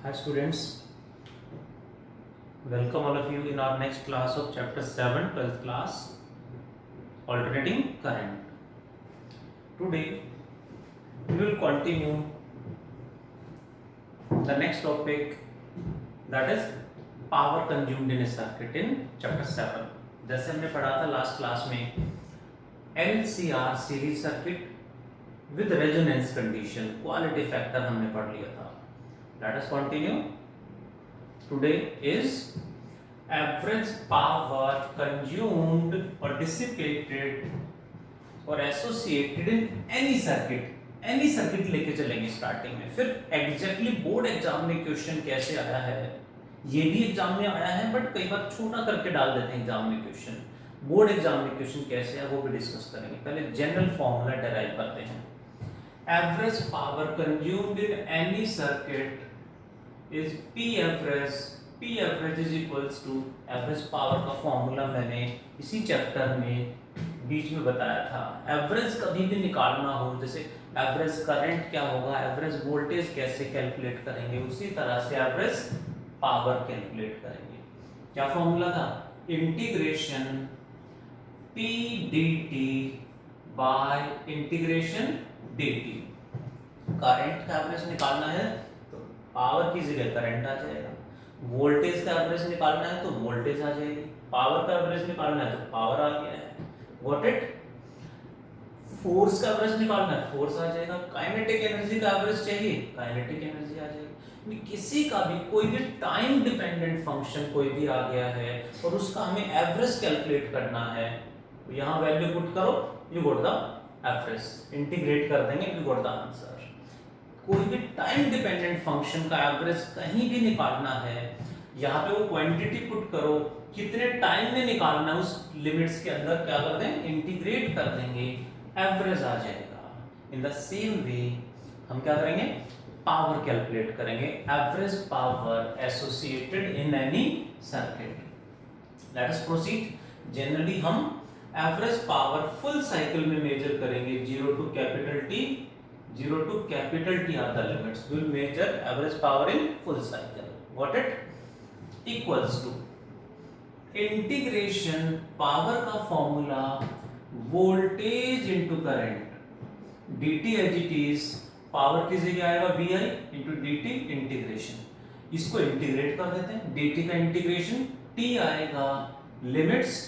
Hi students, welcome all of you in our next class of chapter 7, 12th class, alternating current. Today we will continue the next topic, that is power consumed in a circuit in chapter 7. जैसे हमने पढ़ा था last class में LCR series circuit with resonance condition quality factor हमने पढ़ लिया था. Let us continue. Today is average power consumed or dissipated or associated in any circuit. Any circuit लेके चलेंगे स्टार्टिंग में. फिर एग्जैक्टली बोर्ड एग्जाम में क्वेश्चन कैसे आया है, ये भी एग्जाम में आया है, बट कई बार छोटा करके डाल देते हैं एग्जाम में क्वेश्चन. बोर्ड एग्जाम में क्वेश्चन कैसे है वो भी डिस्कस करेंगे. पहले जनरल फॉर्मूला डेराइव करते हैं. Average power consumed in any circuit is P average. P average is equals to average power का फॉर्मूला मैंने इसी चैप्टर में बीच में बताया था. एवरेज कभी भी निकालना हो, जैसे एवरेज करंट क्या होगा, एवरेज वोल्टेज कैसे कैलकुलेट करेंगे, उसी तरह से एवरेज पावर कैलकुलेट करेंगे. क्या फॉर्मूला था? Integration P dt bye integration dt. Current का एवरेज निकालना है तो पावर की जगह करंट आ जाएगा. वोल्टेज का एवरेज निकालना है तो वोल्टेज आ जाएगी. पावर का एवरेज निकालना है तो पावर आ गया है. Got it? फोर्स का एवरेज निकालना है, फोर्स आ जाएगा. काइनेटिक एनर्जी का एवरेज चाहिए, काइनेटिक एनर्जी आ जाएगी. किसी का भी कोई भी टाइम डिपेंडेंट फंक्शन कोई भी आ गया है और उसका हमें एवरेज कैलकुलेट करना है, तो यहाँ वैल्यू पुट करो, you got the average. Integrate कर देंगे, यू गॉट द आंसर. कोई भी टाइम डिपेंडेंट फंक्शन का एवरेज कहीं भी निकालना है, यहाँ पे वो क्वांटिटी पुट करो, कितने टाइम में निकालना है उस लिमिट्स के अंदर क्या कर दें, इंटीग्रेट कर देंगे, एवरेज आ जाएगा. इन द सेम वे हम क्या करेंगे, पावर कैलकुलेट करेंगे. Average power associated in any circuit. Late us proceed. Generally हम एवरेज पावर फुल साइकिल में मेजर करेंगे. 0 to capital T, 0 to capital T are the limits. We will measure average power in full cycle. Got it? Equals to integration power का formula voltage into current. dt as it is, power की जगह आएगा vi into dt integration. इसको integrate कर देते हैं. dt का integration t आएगा, limits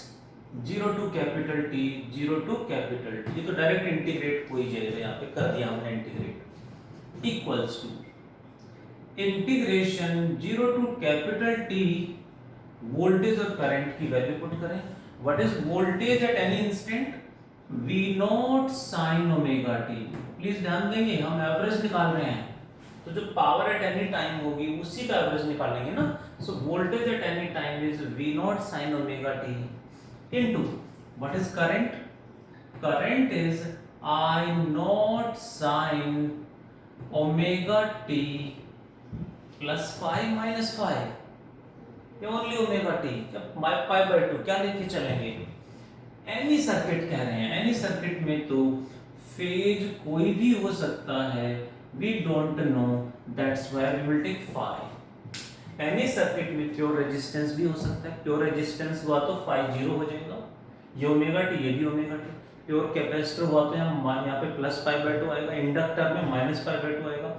0 to capital T, 0 to capital T. ये तो डायरेक्ट इंटीग्रेट हो ही जाएगा, यहाँ पे कर दिया हमने integrate. Equals to integration 0 to capital T voltage और करंट की वैल्यू पुट करें. What is voltage at any instant? V nought sine omega t. Please ध्यान देंगे, हम एवरेज निकाल रहे हैं, तो जो पावर एट एनी टाइम होगी उसी का एवरेज निकालेंगे ना. So voltage at any time is V nought sine omega t into what is current? Current is I naught sin omega t plus phi minus phi. ये only omega t. जब pi by 2 क्या लेके चलेंगे? Any circuit कह रहे हैं. Any circuit में तो फेज कोई भी हो सकता है. We don't know. That's why we will take phi. Any circuit में प्योर रेजिस्टेंस भी हो सकता है. प्योर रेजिस्टेंस हुआ तो phi 0 हो जाएगा, ये ओमेगा टी, ये भी ओमेगा टी. प्योर कैपेसिटर हुआ तो यहाँ पे प्लस पाई बाय 2 आएगा, इंडक्टर में माइनस पाई बाय 2 आएगा.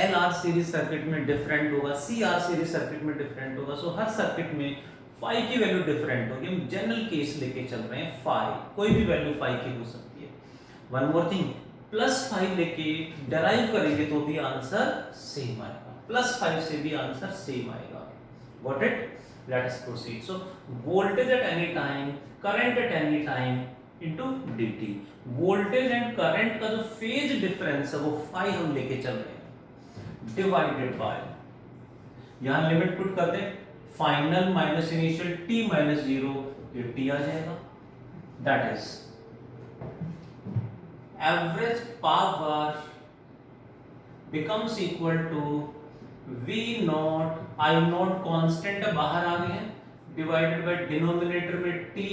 एल आर सीरीज सर्किट में डिफरेंट होगा, सी आर सीरीज सर्किट में डिफरेंट होगा. सो हर सर्किट में phi की वैल्यू डिफरेंट होगी. हम जनरल केस लेके चल रहे हैं. phi कोई भी वैल्यू phi की हो सकती है. वन मोर थिंग, प्लस 5 लेके डेराइव करेंगे तो भी आंसर सेम आएगा. प्लस 5 से भी आंसर सेम आएगा. Got it? Late us proceed. So voltage at any time, current at any time into dt. Voltage and current का जो फेज डिफरेंस है वो phi हम लेके चल रहे हैं, डिवाइडेड बाय, यहां लिमिट पुट कर दें, final minus initial t minus 0, ये t आ जाएगा. That is average power becomes equal to V nought, I nought constant बाहर आ गए हैं, डिवाइडेड बाय डिनोमिनेटर में t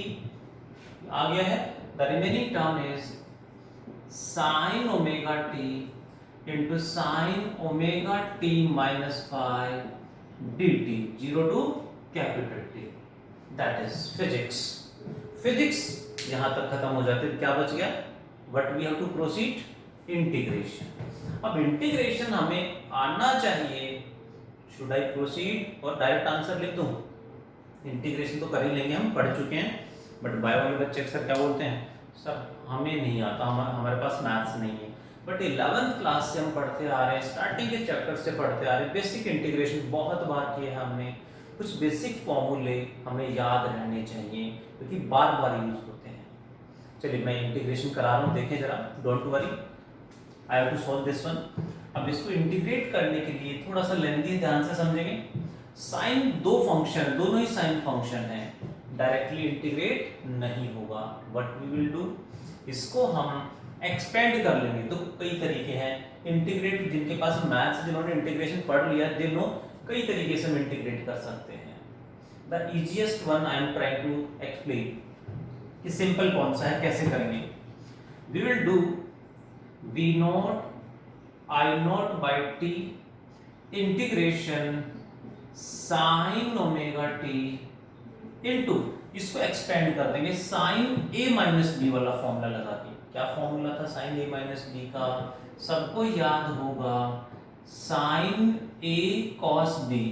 आ गया है. The remaining term is sin omega t into sine omega T minus five D T, zero to capital T, that is physics. Physics यहां तक खत्म हो जाती है, क्या बच गया, but we have to proceed integration. अब इंटीग्रेशन हमें आना चाहिए, शुड आई प्रोसीड और डायरेक्ट आंसर लिख दूं? इंटीग्रेशन तो कर ही लेंगे, हम पढ़ चुके हैं, बट बायो वाले बच्चे अक्सर क्या बोलते हैं, सर हमें नहीं आता, हमारे पास मैथ्स नहीं है। बट 11th क्लास से हम पढ़ते आ रहे हैं, स्टार्टिंग के चैप्टर से पढ़ते आ रहे हैं, बेसिक इंटीग्रेशन बहुत बार किए हैं हमने। कुछ बेसिक फॉर्मूले हमें याद रहने चाहिए क्योंकि बार बार यूज होते हैं। चलिए मैं इंटीग्रेशन करा रहा हूँ, देखें जरा, don't worry, I have to solve this one. अब इसको इंटीग्रेट करने के लिए थोड़ा सा लेंथी, ध्यान से समझेंगे। साइन दो फंक्शन, दोनों ही साइन फंक्शन है, डायरेक्टली इंटीग्रेट नहीं होगा। व्हाट वी विल डू, इसको हम एक्सपेंड कर लेंगे। तो कई तरीके हैं इंटीग्रेट, जिनके पास मैथ्स, जिन्होंने इंटीग्रेशन पढ़ लिया, दे नो कई तरीके से हम इंटीग्रेट कर सकते हैं। The easiest one I am trying to explain कि सिंपल कौन सा है, कैसे करेंगे। We will do V nought I nought by T integration sine omega T into, इसको एक्सपेंड कर देंगे साइन ए माइनस बी वाला फॉर्मूला लगा के। क्या फॉर्मूला था साइन ए माइनस बी का, सबको याद होगा, sine A cos B,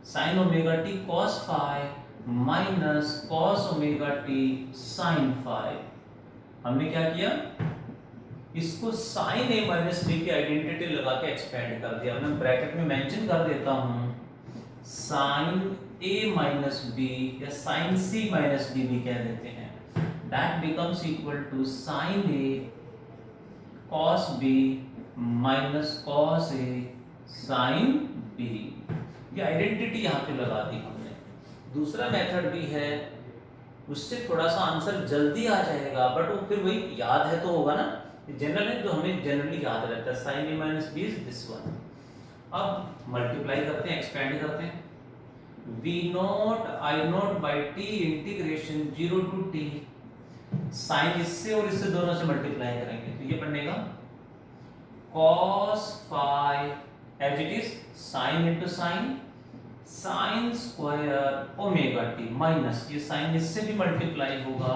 sine omega T cos five minus cos omega t sine five. हमने क्या किया, इसको साइन ए माइनस बी की आइडेंटिटी लगा के एक्सपेंड कर दिया। मैं ब्रैकेट में मेंशन कर देता हूं, साइन ए माइनस बी या साइन सी माइनस डी भी कह देते हैं, that becomes equal to sine A cos B minus cos A sine B. ये आइडेंटिटी यहाँ पे लगा दी हमने। दूसरा मेथड भी है, उससे थोड़ा सा आंसर जल्दी आ जाएगा, बट वो फिर वही याद है तो होगा ना, जनरल है जो हमें जनरली याद रहता है, sine A minus B is this one. अब मल्टीप्लाई करते हैं, एक्सपेंड करते हैं, V nought I nought by T integration zero to T, sine इससे और इससे दोनों से मल्टीप्लाई करेंगे तो ये बनेगा cos five as it is sine into sine, sine square omega T minus, ये साइन इससे भी मल्टीप्लाई होगा,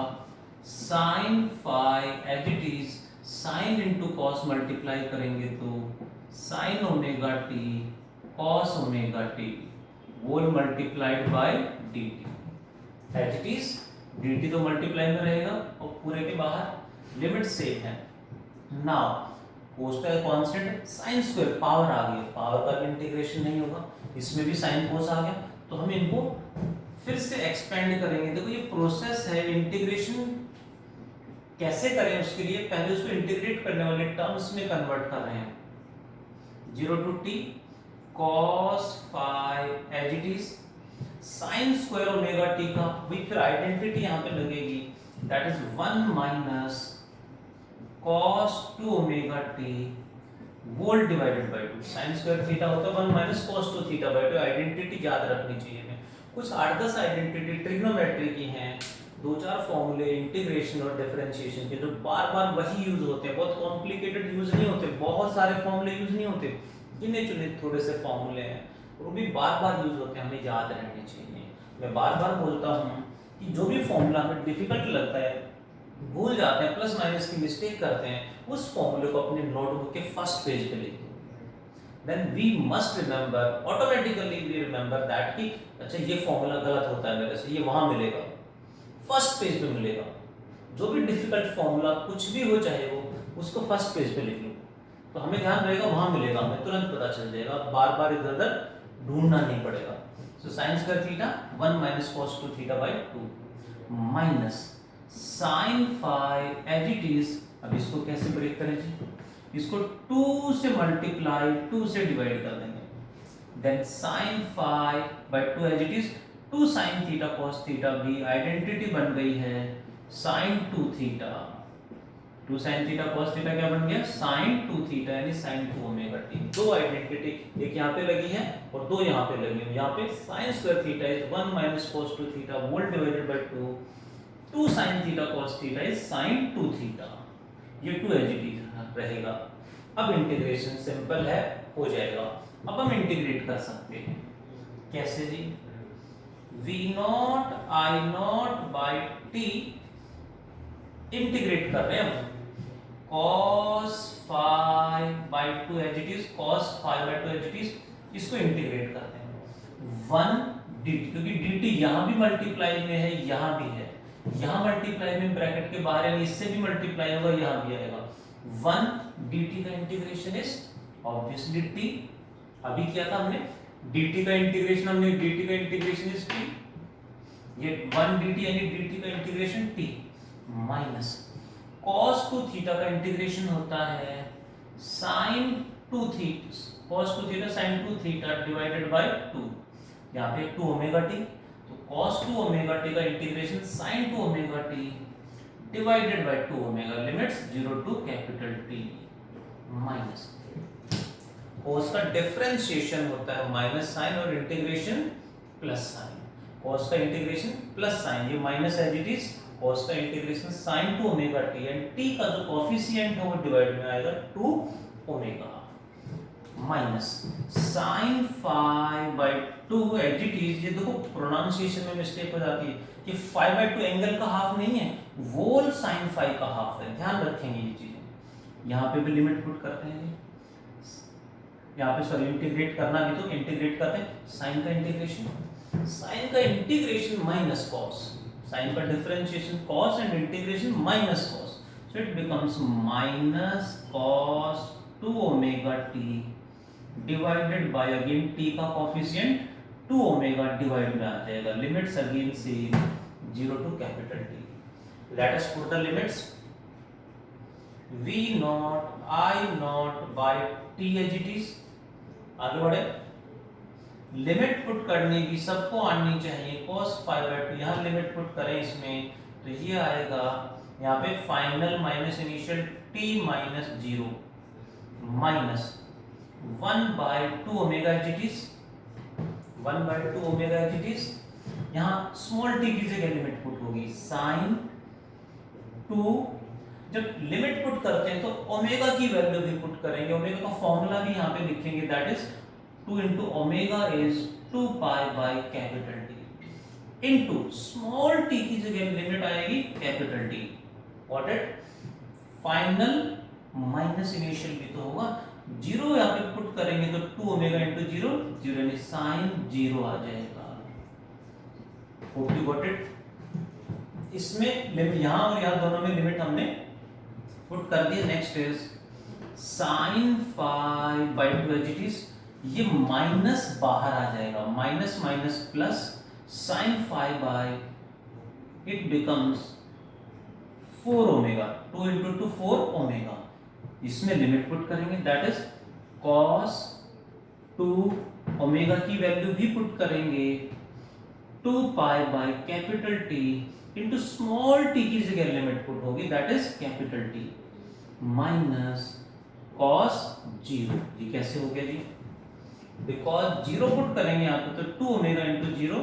sine five as it is sine into cos multiply करेंगे तो sine omega T cos omega T whole multiplied by D T as it is. D T तो multiply में रहेगा और पूरे के बाहर लिमिट सेम है। नाउ कोस का कांस्टेंट है, साइन स्क्वायर पावर आ गई, पावर का इंटीग्रेशन नहीं होगा, इसमें भी साइन कोस आ गया, तो हम इनको फिर से एक्सपेंड करेंगे। देखो ये प्रोसेस है, इंटीग्रेशन कैसे करें उसके लिए पहले उसको इंटीग्रेट करने वाले टर्म्स में कन्वर्ट कर रहे हैं। Zero to T cos five as it is sine square omega T का, वही फिर आइडेंटिटी यहाँ पे लगेगी, that is 1 minus cos 2 omega T whole divided by 2। Sine square theta होता है 1 minus cos 2 theta by 2। Identity याद रखनी चाहिए हमें। कुछ 8-10 आइडेंटिटी ट्रिग्नोमेट्री की हैं, 2-4 फॉर्मूले इंटीग्रेशन और डिफरेंशिएशन के जो बार बार वही यूज होते हैं, बहुत कॉम्प्लिकेटेड यूज नहीं होते, बहुत सारे फॉर्मूले यूज नहीं होते, गिने चुने थोड़े से फॉर्मूले हैं और वो भी बार बार यूज होते हैं, हमें याद रहने चाहिए। मैं बार बार बोलता हूँ कि जो भी फॉर्मूला हमें डिफिकल्ट लगता है, भूल जाते हैं, प्लस माइनस की मिस्टेक करते हैं, उस फॉर्मूले को अपने नोटबुक के फर्स्ट पेज पे लिख दो। Then we must remember, automatically we remember that कि अच्छा ये फॉर्मूला गलत होता है मेरे से, ये वहां मिलेगा, फर्स्ट पेज पे मिलेगा। जो भी डिफिकल्ट फॉर्मूला कुछ भी हो चाहे वो, उसको फर्स्ट पेज पे लिख लो तो हमें ध्यान रहेगा, वहां मिलेगा, हमें तुरंत पता चल जाएगा, बार बार इधर उधर ढूंढना नहीं पड़ेगा। So sine square theta 1 minus cos 2 theta by 2 minus sine five as it is. अब इसको कैसे ब्रेक करें जी, इसको 2 से मल्टीप्लाई 2 से डिवाइड कर देंगे, then sine five by 2 as it is 2 sine theta cos theta भी, आइडेंटिटी बन गई है sine 2 theta, 2 sine theta cos theta क्या बन गया साइन 2 थीटा यानी साइन 2 ओमेगा टी। दो आइडेंटिटी, एक यहाँ पे लगी है और दो यहाँ पे लगी है। यहाँ पे sine square theta is 1 minus cos 2 theta whole divided by 2, 2 sine theta cos theta is sine 2 theta, ये 2 एज इट इज रहेगा। अब इंटीग्रेशन सिंपल है, हो जाएगा। अब हम इंटीग्रेट कर सकते हैं, कैसे जी? v nought I nought by T integrate कर रहे हैं हम, cos phi by 2 as it is, cos phi by 2 as it is, इसको इंटीग्रेट करते हैं 1 dt, क्योंकि dt यहां भी मल्टीप्लाई में है, यहां भी है, यहां मल्टीप्लाई में ब्रैकेट के बाहर यानी इससे भी मल्टीप्लाई होगा, यहां भी आएगा 1 dt का इंटीग्रेशन इज ऑब्वियसली t। अभी किया था हमने dt का इंटीग्रेशन, हमने dt का इंटीग्रेशन इज t, ये 1 dt यानी dt का integration t minus cos 2 theta का इंटीग्रेशन होता है sin 2 theta, cos 2 theta sin 2 theta divided by 2, यहाँ पे 2 ओमेगा टी, तो cos 2 ओमेगा टी का integration sin 2 omega T divided by 2 omega, limits 0 to capital T minus cos का differentiation होता है माइनस साइन और इंटीग्रेशन प्लस साइन, cos का integration plus sine, ये minus as it is, cos का integration sin 2 omega t and t का जो coefficient है वो डिवाइड में आएगा 2 omega minus sin phi by 2 as it is. ये देखो प्रोनाउंसिएशन में मिस्टेक हो जाती है, ये phi by 2 एंगल का हाफ नहीं है, वोल sin phi का हाफ है, ध्यान रखेंगे ये चीजें। यहाँ पे भी लिमिट पुट करते हैं, यहाँ पे सॉरी इंटीग्रेट करना भी, तो इंटीग्रेट करते हैं sin का इंटीग्रेशन, sin का इंटीग्रेशन माइनस cos, sin का differentiation cos and integration minus cos, so it becomes minus cos 2 omega t divided by again t का कोएफिशिएंट 2 ओमेगा डिवाइड में आ जाएगा, limits again same 0 to capital T। Let us put the limits, v nought I nought by t as it is, आगे बढ़े, limit put करने की सबको आनी चाहिए, cos phi by 2 यहाँ लिमिट पुट करें इसमें, तो ये आएगा यहाँ पे final minus initial t minus 0 minus 1 by 2 omega as it is, 1 by 2 omega as it is, यहाँ स्मॉल t की जगह लिमिट पुट होगी sin 2, जब लिमिट पुट करते हैं तो ओमेगा की वैल्यू भी पुट करेंगे, ओमेगा का फॉर्मूला भी यहाँ पे लिखेंगे, that is 2 into omega is 2 pi by capital T into small t की जगह लिमिट आएगी capital T, what it final minus initial भी तो होगा, 0 यहाँ पे पुट करेंगे तो 2 ओमेगा इंटू 0 0 यानी साइन 0 आ जाएगा, होप यू गॉट इट। इसमें लिमिट यहाँ और यहाँ दोनों में लिमिट हमने पुट कर दिया। Next is sine phi by 2 as it is, ये माइनस बाहर आ जाएगा, minus minus plus sine phi by it becomes 4 omega, 2 into 2 4 omega, इसमें लिमिट पुट करेंगे, दैट इज cos 2 ओमेगा की वैल्यू भी पुट करेंगे 2 pi by capital T into small t की जगह लिमिट पुट होगी, that is capital T minus cos 0, ये कैसे हो गया जी, बिकॉज 0 पुट करेंगे यहाँ पे तो 2 ओमेगा इंटू 0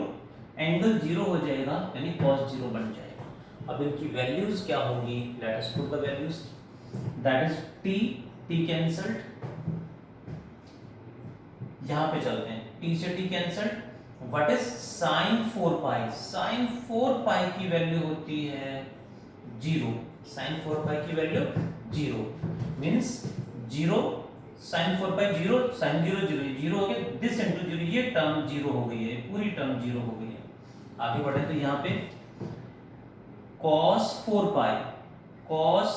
एंगल 0 हो जाएगा यानी cos 0 बन जाएगा। अब इनकी वैल्यूज क्या होंगी, late us put the values, that is t cancelled, यहां पे चलते हैं, t से t cancelled, what is sin 4 pi, sin 4 पाई की वैल्यू होती है 0, sin 4 पाई की वैल्यू 0 मींस 0, sin 4 पाई 0, sin 0 0, 0 हो गया, दिस इनटू 0, ये टर्म 0 हो गई है, पूरी टर्म 0 हो गई है। आगे बढ़े तो यहाँ पे cos 4 पाई, cos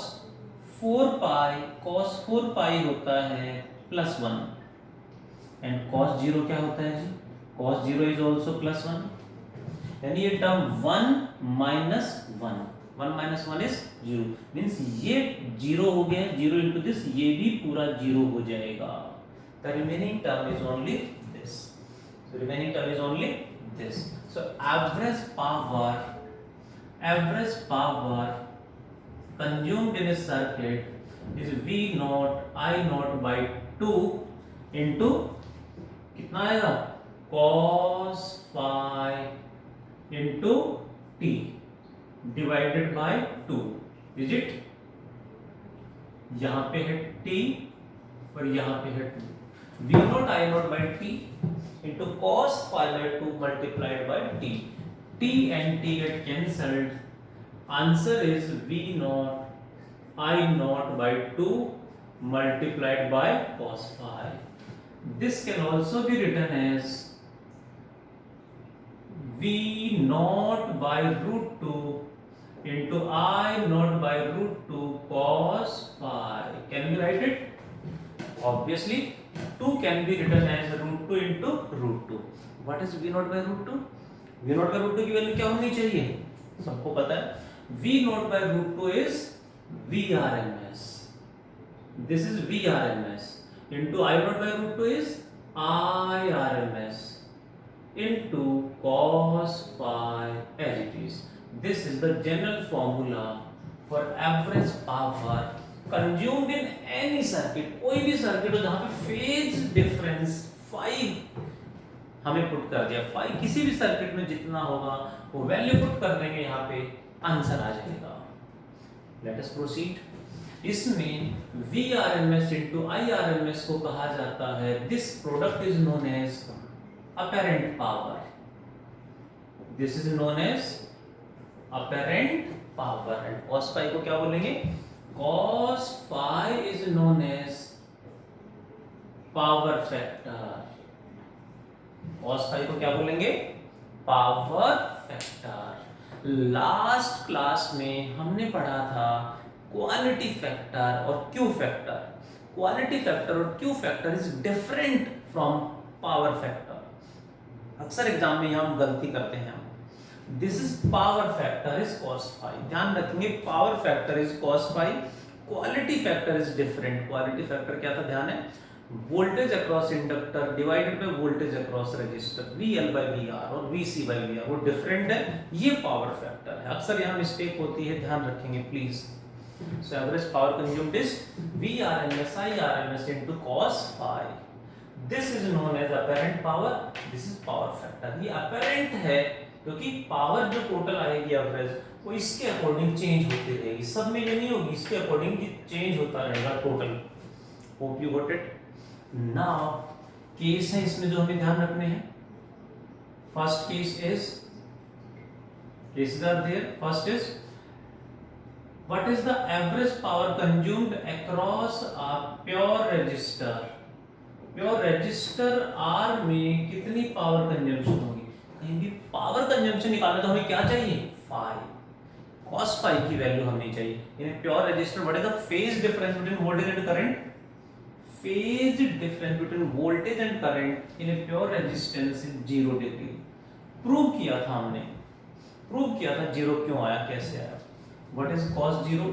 4 पाई होता है प्लस 1 एंड cos 0 क्या होता है जी, cos 0 इज ऑल्सो प्लस 1, यानी ये टर्म 1 माइनस 1 इज 0 मींस ये 0 हो गया, 0 इंटू दिस, ये भी पूरा 0 हो जाएगा, the remaining term is only this, so remaining term is only this, so average power consumed in a circuit is V naught I naught by 2 into कितना आएगा cos phi into t divided by 2, is it, यहाँ पे है t और यहाँ पे है 2 v nought I nought by T into cos five by 2 multiplied by T, t and t get cancelled. Answer is v naught I naught by 2 multiplied by cos phi. This can also be written as v naught by root 2 into I naught by root 2 cos phi. Can we write it? Obviously 2 can be written as root 2 into root 2. What is v naught by root 2? v naught by root 2 की value क्या होनी चाहिए? सबको पता है v naught by root 2 is vrms. This is vrms into I naught by root 2 is irms into cos phi as it is. This is the general formula for average power consumed in any circuit. कोई भी circuit हो जहां पे phase difference phi हमें put कर दिया, phi किसी भी सर्किट में जितना होगा वो वैल्यू पुट कर देंगे, यहाँ पे आंसर आ जाएगा. Let us proceed. इसमें Vrms into Irms को कहा जाता है, this product is known as apparent power. This is known as apparent power. And cos phi को क्या बोलेंगे? cos phi is known as power factor. cos phi को क्या बोलेंगे? Power factor. लास्ट क्लास में हमने पढ़ा था क्वालिटी फैक्टर और क्यू फैक्टर. क्वालिटी फैक्टर और Q factor is different from power factor. अक्सर एग्जाम में हम गलती करते हैं. This is power factor is cos phi. ध्यान रखेंगे power factor is cos phi, quality factor is different. Quality factor क्या था? ध्यान है voltage across inductor divided by voltage across resistor, VL by VR और VC by VR, वो different है. ये पावर फैक्टर है. अक्सर यहाँ मिस्टेक होती है, ध्यान रखेंगे please. So average power consumed is Vrms Irms into cos phi. This is known as apparent power. This is power factor. ये अपैरेंट है क्योंकि पावर जो टोटल आएगी एवरेज वो इसके अकॉर्डिंग चेंज होती रहेगी. सब में ये नहीं होगी, इसके अकॉर्डिंग चेंज होता रहेगा total. Hope you got it. Now case है इसमें जो हमें ध्यान रखने हैं. First case is cases are there. First is what is the average power consumed across a pure resistor. Pure resistor R में कितनी पावर कंजम्पशन होगी? कहीं भी पावर कंजम्पशन निकालना तो हमें क्या चाहिए? phi. cos phi की वैल्यू हमें चाहिए. In pure resistor what is the phase difference between voltage and current? Phase difference between voltage and current in a pure resistance is 0 degree. Prove किया था हमने. प्रूव किया था जीरो क्यों आया, कैसे आया. What is cos 0?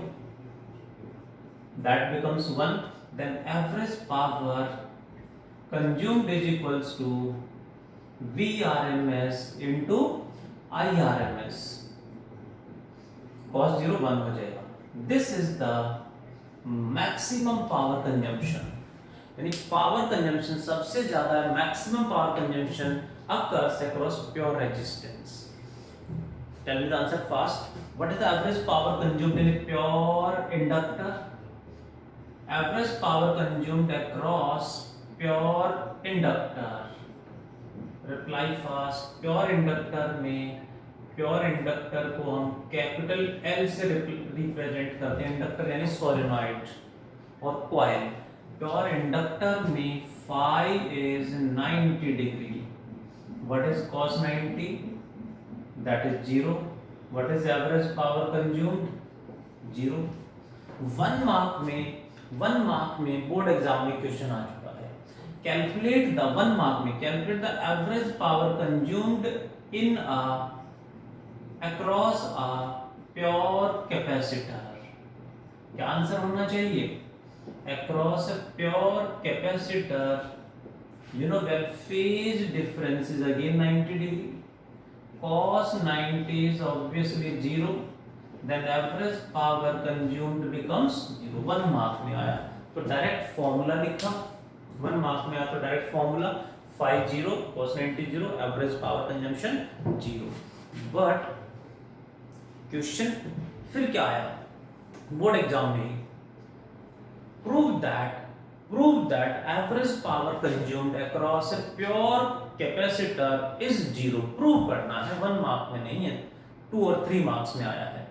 That becomes 1. Then average power consumed is equals to Vrms into Irms. Cos 0 1 हो जाएगा. This is the maximum power consumption. यानी पावर कंजम्पशन सबसे ज्यादा maximum power consumption occurs across pure resistance. Tell me the answer fast. What is the average power consumed in a pure inductor? Average power consumed across pure inductor. Reply fast. Pure inductor में pure inductor को हम capital L से represent करते हैं. Inductor यानी solenoid और coil. Pure inductor में phi is 90 degree. What is cos 90? That is 0. What is the average power consumed? 0. 1 mark में बोर्ड एग्जाम में क्वेश्चन आ चुका है. कैलकुलेट द 1 मार्क में calculate the average power consumed in across a pure capacitor. क्या answer होना चाहिए? Across a pure capacitor, you know well phase difference is again 90 degree. Cos 90 is obviously 0. Then average power consumed becomes 0. 1 mark में आया तो direct formula लिखा. 1 mark में आया तो direct formula phi 0, cos 90 0, average power consumption 0. But question फिर क्या आया बोर्ड एग्जाम में? Prove that prove that average power consumed across a pure capacitor is zero. Prove करना है, 1 मार्क में नहीं है, 2 और 3 मार्क्स में आया है।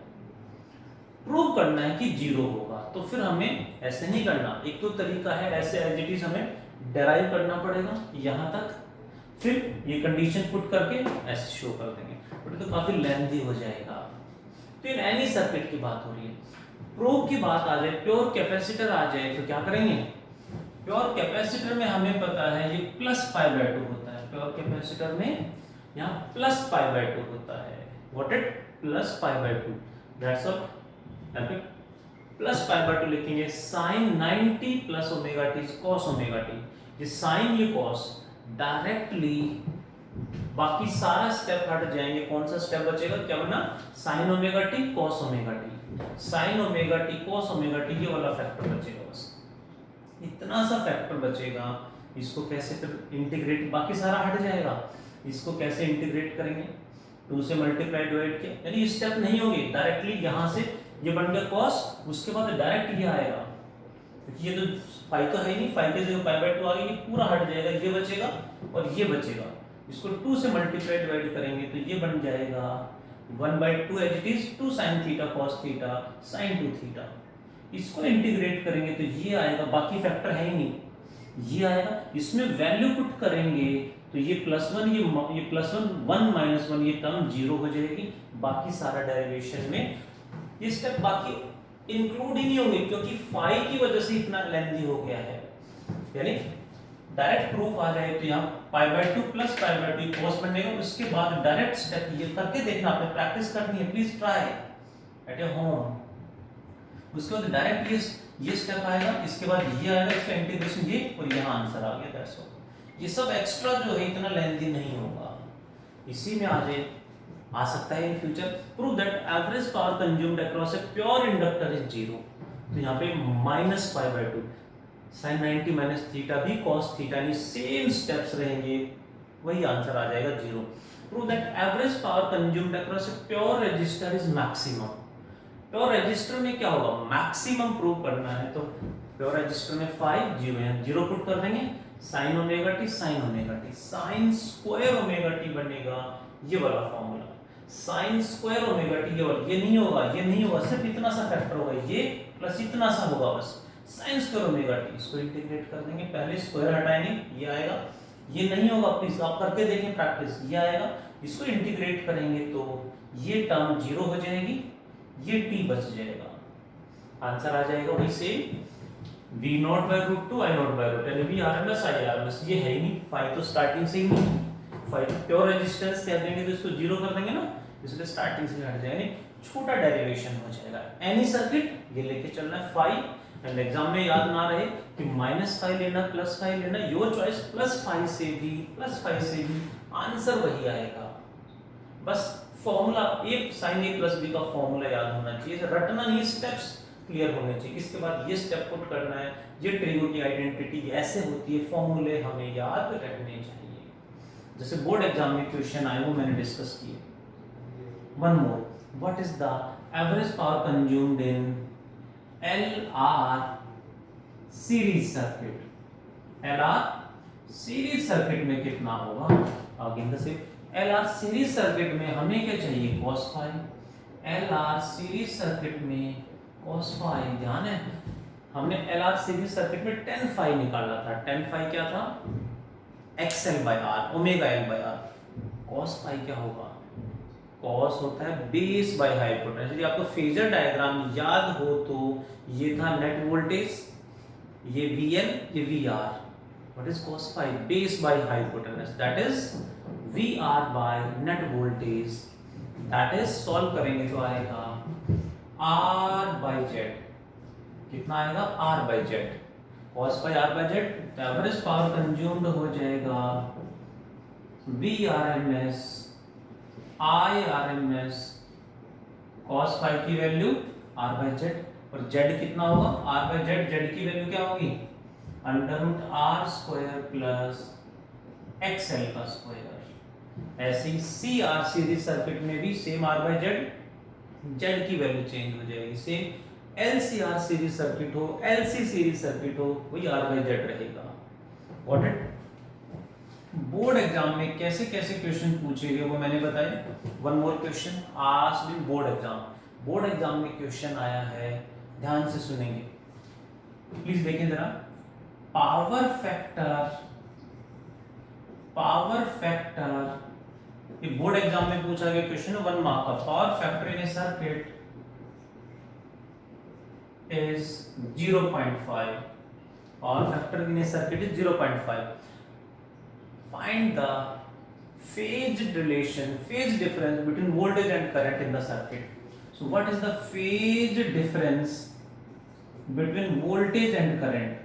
प्रूव करना है कि जीरो होगा, तो फिर हमें ऐसे नहीं करना। एक तो तरीका है ऐसे एज इट इज हमें डेराइव करना पड़ेगा यहां तक, फिर ये कंडीशन पुट करके ऐसे शो कर देंगे, बट तो काफी लेंथी हो जाएगा। तो इन एनी सर्किट की बात हो रही है। प्रूव की बात आ जाए, प्योर कैपेसिटर आ जाए, तो क्या करेंगे? प्योर कैपेसिटर में हमें पता है ये +π/2 होता है। प्योर कैपेसिटर में यहाँ +π/2 होता है। What it? +π/2, that's all. +π/2 लिखेंगे, sin 90 + ω/t cos ω/t। ये साइन ये कॉस डायरेक्टली, बाकी सारा स्टेप हट जाएंगे। कौन सा स्टेप बचेगा? क्या बना? sin ω/t cos ω/t। sin ω/t cos ω/t ये वाला फैक्टर बचेगा, बस इतना सा फैक्टर बचेगा। इसको कैसे फिर इंटीग्रेट, बाकी सारा हट जाएगा। इसको कैसे इंटीग्रेट करेंगे? 2 से मल्टीप्लाई डिवाइड किया, यानी स्टेप नहीं होगी, डायरेक्टली यहां से ये बन गया cos, उसके बाद डायरेक्ट ये आएगा, क्योंकि ये तो फाई तो है ही नहीं, फाई के जगह π/2 आ गई, ये पूरा हट जाएगा, ये बचेगा और ये बचेगा। इसको 2 से मल्टीप्लाई डिवाइड करेंगे तो ये बन जाएगा 1/2 as it is 2 sin theta cos theta sin 2 theta. इसको इंटीग्रेट करेंगे तो ये आएगा, बाकी फैक्टर है ही नहीं, ये आएगा। इसमें वैल्यू पुट करेंगे तो ये +1 ये +1 1 - 1 ये टर्म 0 हो जाएगी। बाकी सारा डेरिवेशन में ये स्टेप बाकी इंक्लूड ही नहीं होंगे, क्योंकि फाई की वजह से इतना लेंथी हो गया है। यानी डायरेक्ट प्रूफ आ जाए तो यहाँ π/2 + π/2 cos बनेगा। उसके बाद डायरेक्ट स्टेप ये करके देखना, आपने प्रैक्टिस करनी है, please try at your home. उसके बाद डायरेक्ट ये स्टेप आएगा, इसके बाद ये आएगा, इसका इंटीग्रेशन ये, और यहाँ आंसर आ गया, दैट्स ऑल। ये सब एक्स्ट्रा जो है इतना लेंथी नहीं होगा, इसी में आ सकता है in future. Prove that average power consumed across a pure inductor is zero. तो यहाँ पे -π/2 sin 90 - थीटा भी cos थीटा, यानी सेम स्टेप्स रहेंगे, वही आंसर आ जाएगा 0। Prove that average power consumed across a pure resistor is maximum. Pure resistor में क्या होगा? मैक्सिमम प्रूव करना है, तो प्योर रजिस्टर में 5 0 है, 0 पुट कर देंगे, sin ω/t sin ω/t sin square ω/t बनेगा, ये वाला फॉर्मूला sin स्क्वायर ω/t। ये नहीं होगा, ये नहीं होगा, सिर्फ इतना सा फैक्टर होगा, ये प्लस इतना सा होगा, बस sin स्क्वायर ω/t। इसको इंटीग्रेट कर देंगे, पहले स्क्वायर हटाएंगे, ये आएगा। ये नहीं होगा, प्लीज आप करके देखें प्रैक्टिस, ये आएगा। इसको इंटीग्रेट करेंगे तो ये टर्म 0 हो जाएगी, ये t बच जाएगा, आंसर आ जाएगा वही सेम V0/√2 I0/√2, यानी Vrms I/Rms। ये है ही नहीं, फाई तो स्टार्टिंग से ही नहीं, फाई प्योर रेजिस्टेंस कह देंगे तो इसको 0 कर देंगे ना, इसलिए स्टार्टिंग से हट जाएगा, छोटा डेरिवेशन हो जाएगा। एनी सर्किट ये लेके चलना है फाई, एंड एग्जाम में याद ना रहे कि -5 लेना +5 लेना, योर चॉइस। +5 से भी आंसर वही आएगा, बस फॉर्मूला एक sin A + B का फॉर्मूला याद होना चाहिए, रटना नहीं, स्टेप्स क्लियर होने चाहिए। इसके बाद ये स्टेप पुट करना है, ये ट्रिगो की आइडेंटिटी ऐसे होती है, फॉर्मूले हमें याद रखने चाहिए। जैसे बोर्ड एग्जाम में क्वेश्चन आए वो मैंने डिस्कस किए। One more, what is the average power consumed in LR series circuit? LR series circuit में कितना होगा? Again the same, LR series circuit में हमें क्या चाहिए? cos phi। LR series circuit में cos phi, ध्यान है हमने LR सीरीज सर्किट में tan phi निकाला था। tan phi क्या था? XL/R, omega L/R। cos phi क्या होगा? cos होता है बेस बाय हाइपोटेनस। यदि आपको फेजर डायग्राम याद हो तो ये था नेट वोल्टेज, ये VL, ये VR। What is cos phi? Base by hypotenuse, that is VR by net voltage. That is solve करेंगे तो आएगा R/Z। कितना आएगा? R/Z। cos phi R/Z, average power consumed हो जाएगा Vrms I/RMS। cos phi की वैल्यू R/Z, और Z कितना होगा? R/Z, Z की वैल्यू क्या होगी? √R² प्लस XL का स्क्वायर। ऐसे ही CR सीरीज सर्किट में भी सेम R/Z, Z की वैल्यू चेंज हो जाएगी, सेम LCR सीरीज सर्किट हो, LC सीरीज सर्किट हो, वही R बाई जेड रहेगा। Got it? बोर्ड एग्जाम में कैसे कैसे क्वेश्चन पूछे गए वो मैंने बताया। One more question asked in board exam. Board exam में क्वेश्चन आया है, ध्यान से सुनेंगे प्लीज, देखें जरा। पावर फैक्टर ये बोर्ड एग्जाम में पूछा गया क्वेश्चन है, 1 मार्क का। Power factor in A circuit is 0.5 or factor in a circuit is 0.5. Find the phase difference between voltage and current in the circuit. So what is the phase difference between voltage and current?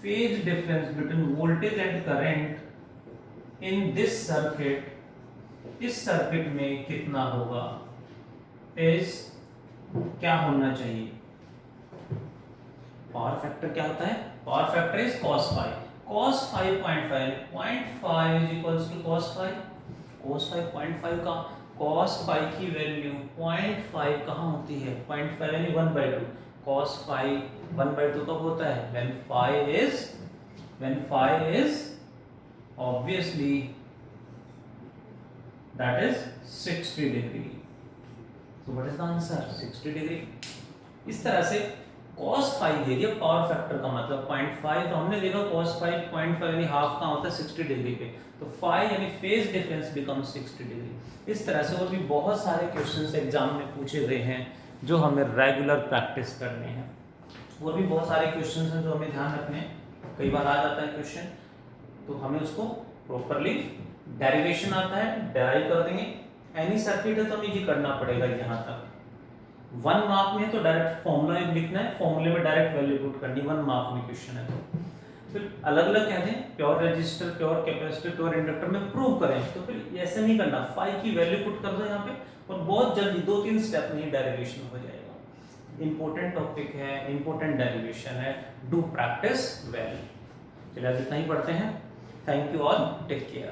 Phase difference between voltage and current in this circuit, इस circuit में कितना होगा, is क्या होना चाहिए? Power factor क्या होता है? Power factor is cos 5. cos 5.5 0.5 is equals to cos 5. cos 5 0.5 का cos 5 की वैल्यू 0.5 कहाँ होती है? 0.5 यानी 1/2. cos 5 1/2 कब होता है? when phi is obviously that is 60 degree. So what is the answer? 60 degree. इस तरह से cos 5 दे दिया पावर फैक्टर का मतलब 0.5, तो हमने देखा cos 5 0.5 यानी हाफ का होता है 60 डिग्री पे, तो phi यानी फेज डिफरेंस बिकम 60 डिग्री। इस तरह से और भी बहुत सारे क्वेश्चंस एग्जाम में पूछे गए हैं जो हमें रेगुलर प्रैक्टिस करने हैं। और भी बहुत सारे क्वेश्चंस हैं जो हमें ध्यान रखने हैं। कई बार आ जाता है क्वेश्चन तो हमें उसको प्रॉपरली, डेरिवेशन आता है डेराइव कर देंगे। एनी सर्किट है तो हमें ये करना पड़ेगा यहाँ तक। 1 मार्क में है तो डायरेक्ट फॉर्मूला लिखना है, फॉर्मूले में डायरेक्ट वैल्यू पुट करनी, 1 मार्क में क्वेश्चन है तो। फिर अलग अलग कहते हैं pure resistor, pure capacitor, pure inductor में प्रूव करें, तो फिर ऐसे नहीं करना, फाई की वैल्यू पुट कर दो यहाँ पे और बहुत जल्दी 2-3 स्टेप में डेरिवेशन हो जाएगा। इंपॉर्टेंट टॉपिक है, इंपॉर्टेंट डेरिवेशन है, डू प्रैक्टिस वेल। चलिए आज इतना ही पढ़ते हैं। Thank you all, take care.